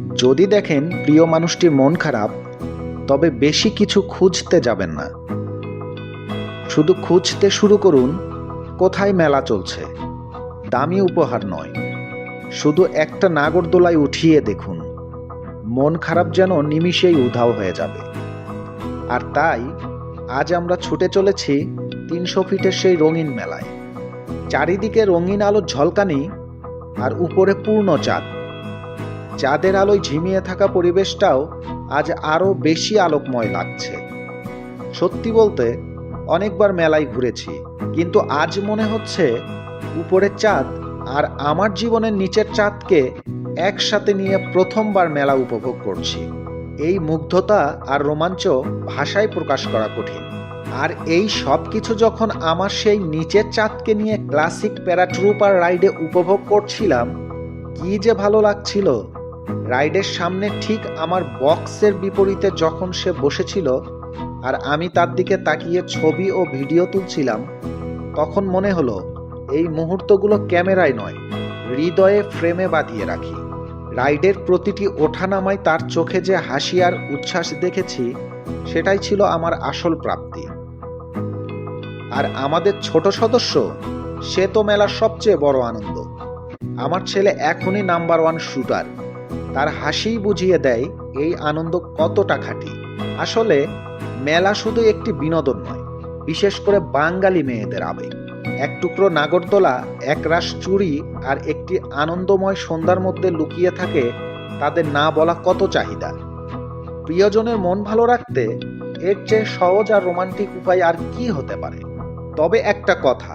যদি দেখেন প্রিয় মানুষটির মন খারাপ, তবে বেশি কিছু খুঁজতে যাবেন না। শুধু খুঁজতে শুরু করুন কোথায় মেলা চলছে। দামি উপহার নয়, শুধু একটা নাগরদোলায় উঠিয়ে দেখুন, মন খারাপ যেন নিমিষেই উধাও হয়ে যাবে। আর তাই আজ আমরা ছুটে চলেছি ৩০০ ফিটের সেই রঙিন মেলায়। চারিদিকে রঙিন আলোর ঝলকানি, আর উপরে পূর্ণ চাঁদ। চাঁদের আলোয় ঝিমিয়ে থাকা পরিবেশটাও আজ আরো বেশি আলোকময় লাগছে। সত্যি বলতে অনেকবার মেলায় ঘুরেছি, কিন্তু আজ মনে হচ্ছে উপরের চাঁদ আর আমার জীবনের নিচের চাঁদকে একসাথে নিয়ে প্রথমবার মেলা উপভোগ করছি। এই মুগ্ধতা আর রোমাঞ্চ ভাষায় প্রকাশ করা কঠিন। আর এই সব কিছু যখন আমার সেই নিচের চাঁদকে নিয়ে ক্লাসিক প্যারাট্রুপার রাইডে উপভোগ করছিলাম, কি যে ভালো লাগছিল। রাইডের সামনে ঠিক আমার বক্সের বিপরীতে যখন সে বসেছিল আর আমি তার দিকে তাকিয়ে ছবি ও ভিডিও তুলছিলাম, তখন মনে হলো এই মুহূর্তগুলো ক্যামেরায় নয়, হৃদয়ে ফ্রেমে বাঁধিয়ে রাখি। রাইডের প্রতিটি ওঠানামায় তার চোখে যে হাসি আর উচ্ছ্বাস দেখেছি, সেটাই ছিল আমার আসল প্রাপ্তি। আর আমাদের ছোট সদস্য, সে তো মেলার সবচেয়ে বড় আনন্দ। আমার ছেলে এখনই নাম্বার 1 শুটার। তার হাসিই বুঝিয়ে দেয় এই আনন্দ কতটা খাঁটি। আসলে মেলা শুধু একটি বিনোদন নয়, বিশেষ করে বাঙালি মেয়েদের আবেগ। এক টুকরো নাগরদোলা, একরাশ চুড়ি আর একটি আনন্দময় সন্ধ্যার মধ্যে লুকিয়ে থাকে তাদের না বলা কত চাহিদা। প্রিয়জনের মন ভালো রাখতে এর চেয়ে সহজ আর রোমান্টিক উপায় আর কি হতে পারে। তবে একটা কথা,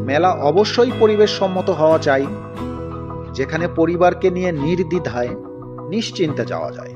মেলা অবশ্যই পরিবেশ সম্মত হওয়া চাই, যেখানে পরিবারকে নিয়ে নির্দ্বিধায় নিশ্চিন্তে যাওয়া যায়।